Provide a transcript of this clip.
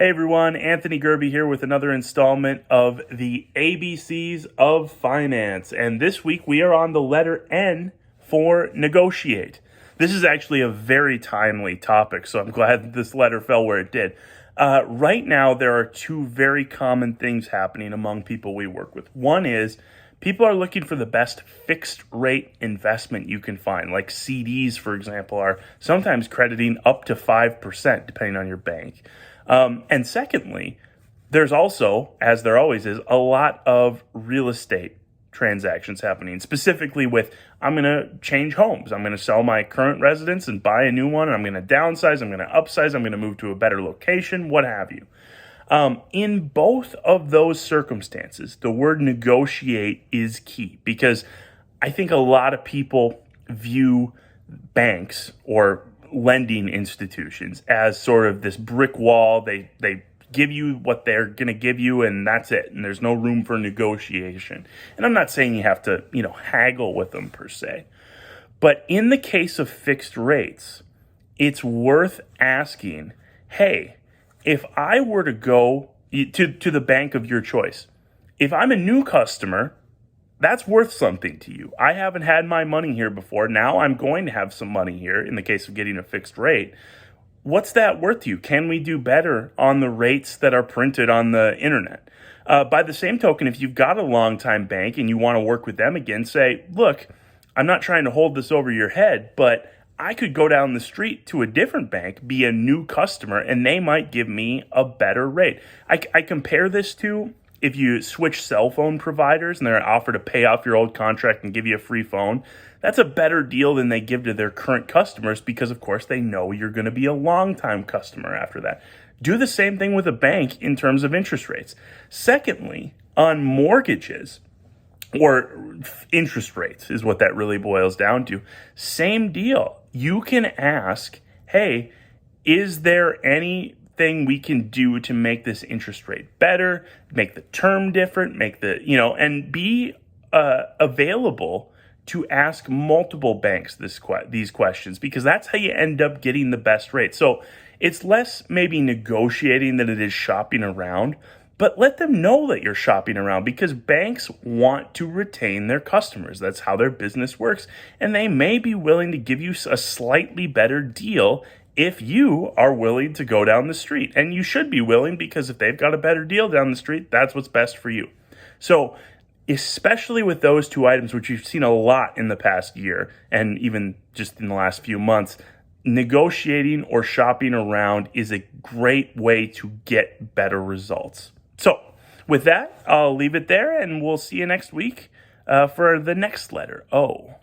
Hey everyone, Anthony Gerbi here with another installment of the ABCs of Finance. And this week we are on the letter N for negotiate. This is actually a very timely topic, so I'm glad that this letter fell where it did. Right now, there are two very common things happening among people we work with. One is people are looking for the best fixed rate investment you can find, like CDs, for example, are sometimes crediting up to 5%, depending on your bank. And secondly, there's also, as there always is, a lot of real estate transactions happening, specifically with, I'm going to change homes. I'm going to sell my current residence and buy a new one. And I'm going to downsize. I'm going to upsize. I'm going to move to a better location, what have you. In both of those circumstances, the word negotiate is key because I think a lot of people view banks or lending institutions as sort of this brick wall. They give you what they're going to give you and that's it. And there's no room for negotiation. And I'm not saying you have to, haggle with them per se. But in the case of fixed rates, it's worth asking, hey, if I were to go to the bank of your choice, if I'm a new customer, that's worth something to you. I haven't had my money here before. Now I'm going to have some money here in the case of getting a fixed rate. What's that worth to you? Can we do better on the rates that are printed on the internet? By the same token, if you've got a longtime bank and you want to work with them again, say, look, I'm not trying to hold this over your head, but I could go down the street to a different bank, be a new customer, and they might give me a better rate. I compare this to if you switch cell phone providers and they're offered to pay off your old contract and give you a free phone. That's a better deal than they give to their current customers because, of course, they know you're going to be a long-time customer after that. Do the same thing with a bank in terms of interest rates. Secondly, on mortgages, or interest rates is what that really boils down to. Same deal. You can ask, hey, is there anything we can do to make this interest rate better, make the term different, and be available to ask multiple banks these questions, because that's how you end up getting the best rate. So it's less maybe negotiating than it is shopping around. But let them know that you're shopping around because banks want to retain their customers. That's how their business works. And they may be willing to give you a slightly better deal if you are willing to go down the street. And you should be willing because if they've got a better deal down the street, that's what's best for you. So especially with those two items, which you've seen a lot in the past year and even just in the last few months, negotiating or shopping around is a great way to get better results. So with that, I'll leave it there and we'll see you next week for the next letter, O.